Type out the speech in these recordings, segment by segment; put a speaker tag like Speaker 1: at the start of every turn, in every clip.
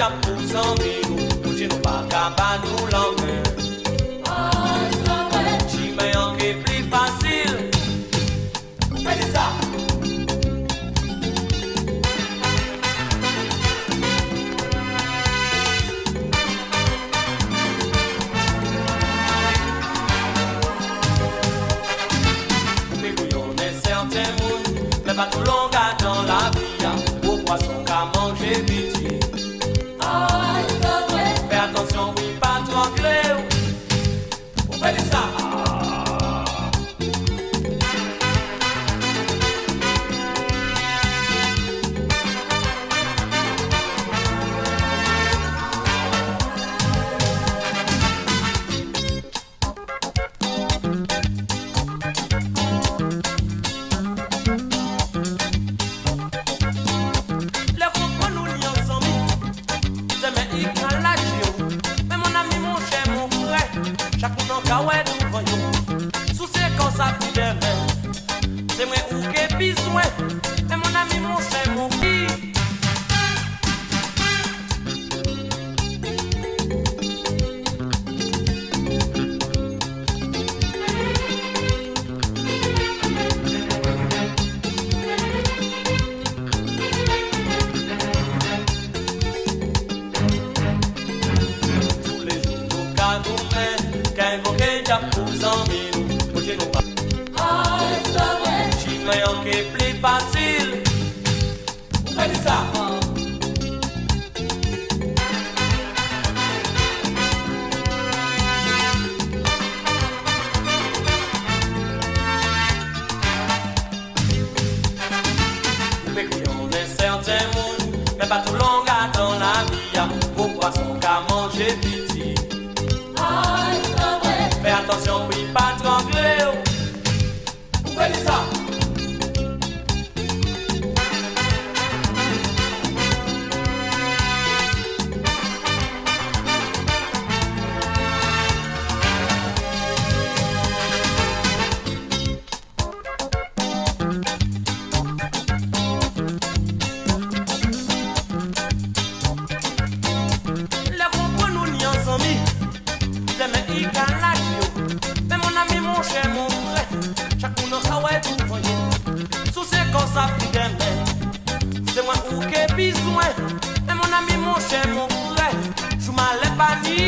Speaker 1: jam pou zanmi nou, pou di nou pa kaba nou lanmen. Chimè yon ke pli fasil, fè di sa. Mais pas tout long dans la vie, au poisson qu'à manger pitié. Fais attention, oui, pas trop clair. On fait ça. C'est moi ou que besoin, mais mon ami, mon cher, mon fils. Tous les jours, nous cadons, qu'à invoquer, j'ai pour amis, nous, nous pas. Yon ke pli fasil, fè di sa. Mè kriyon en certain moun, mè pa tout long dans la vie, au poisson qu'à manger piti. Fè attention, oui, pas trembler, fè di sa. C'est moi ou que besoin, mais mon ami, mon cher, mon frère, je m'allais pas ni.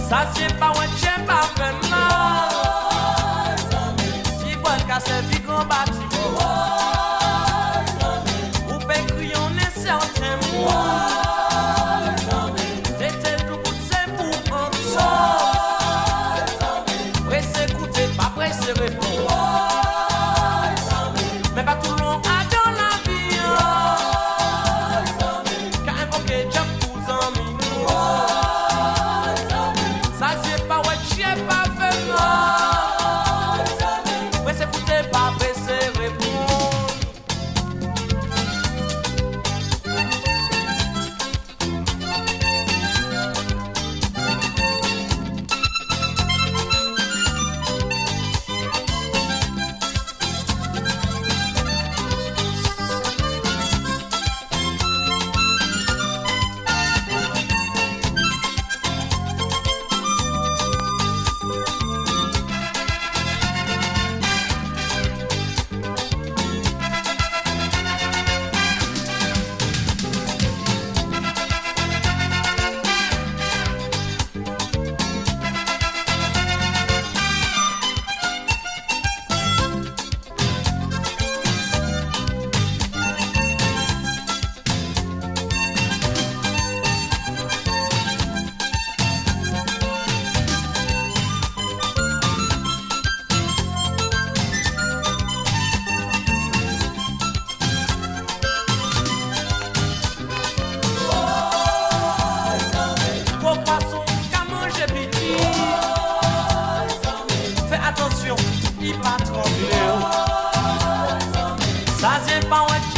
Speaker 1: Ça c'est pas un chien pas fait mal. Si vous cassez du grand bâtiment, vous pouvez crier en un certain mois. C'était le bout de ses pour un temps. Pressez écouter, pas pressez répondre. Mais pas tout le long à dans la vie. Car invoquer Dieu pour amis. Ça c'est pas ouais. pas un